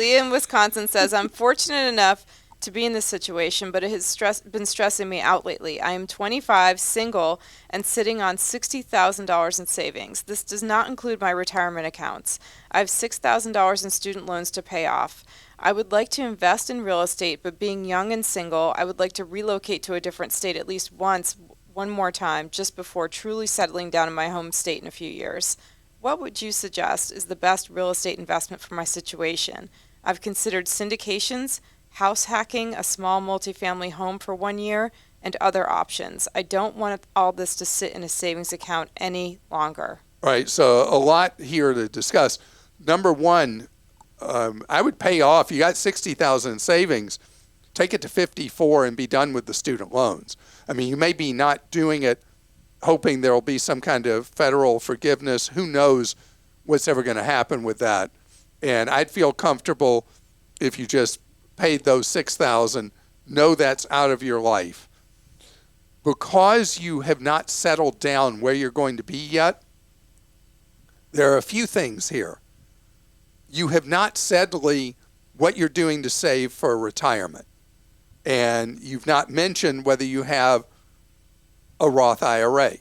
Leah in Wisconsin says, I'm fortunate enough to be in this situation, but it has been stressing me out lately. I am 25, single, and sitting on $60,000 in savings. This does not include my retirement accounts. I have $6,000 in student loans to pay off. I would like to invest in real estate, but being young and single, I would like to relocate to a different state at least once, one more time, just before truly settling down in my home state in a few years. What would you suggest is the best real estate investment for my situation? I've considered syndications, house hacking, a small multifamily home for 1 year, and other options. I don't want all this to sit in a savings account any longer. All right, so a lot here to discuss. Number one, I would pay off. You got 60,000 in savings, take it to 54 and be done with the student loans. I mean, you may be not doing it hoping there will be some kind of federal forgiveness. Who knows what's ever going to happen with that? And I'd feel comfortable if you just paid those 6,000, know that's out of your life. Because you have not settled down where you're going to be yet, there are a few things here. You have not said, Lee, what you're doing to save for retirement. And you've not mentioned whether you have a Roth IRA,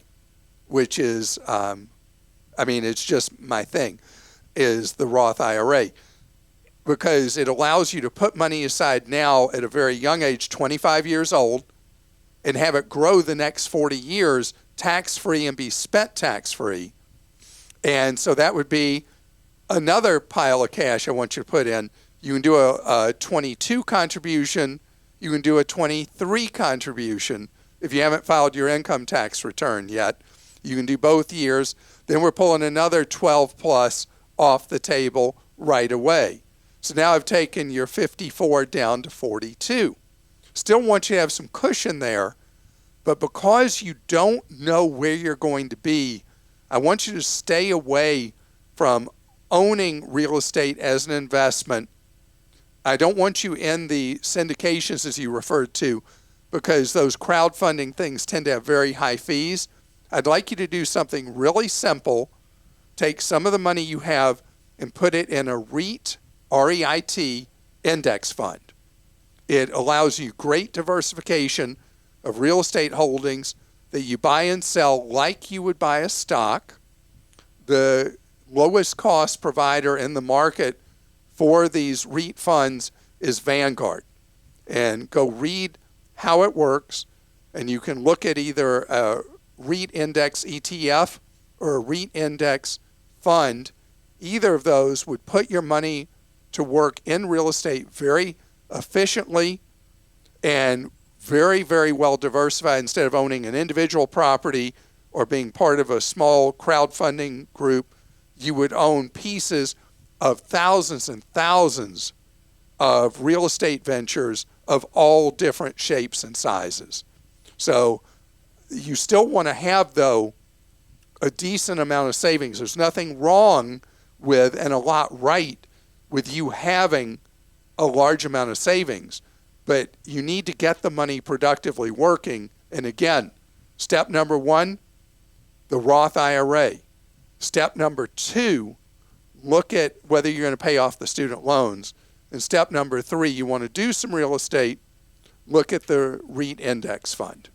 which is, it's just my thing, is the Roth IRA. Because it allows you to put money aside now at a very young age, 25 years old, and have it grow the next 40 years tax-free and be spent tax-free. And so that would be another pile of cash I want you to put in. You can do a 22 contribution. You can do a 23 contribution if you haven't filed your income tax return yet. You can do both years. Then we're pulling another 12 plus off the table right away. So now I've taken your 54 down to 42. Still want you to have some cushion there, but because you don't know where you're going to be, I want you to stay away from owning real estate as an investment. I don't want you in the syndications, as you referred to, because those crowdfunding things tend to have very high fees. I'd like you to do something really simple. Take some of the money you have and put it in a REIT, R-E-I-T, index fund. It allows you great diversification of real estate holdings that you buy and sell like you would buy a stock. The lowest cost provider in the market for these REIT funds is Vanguard. And go read how it works, and you can look at either a REIT index ETF or a REIT index fund. Either of those would put your money to work in real estate very efficiently and very, very well diversified. Instead of owning an individual property or being part of a small crowdfunding group, you would own pieces of thousands and thousands of real estate ventures of all different shapes and sizes. So you still want to have, though, a decent amount of savings. There's nothing wrong with, and a lot right, with you having a large amount of savings. But you need to get the money productively working. And again, step number one, the Roth IRA. Step number two, look at whether you're going to pay off the student loans. And step number three, you want to do some real estate, look at the REIT index fund.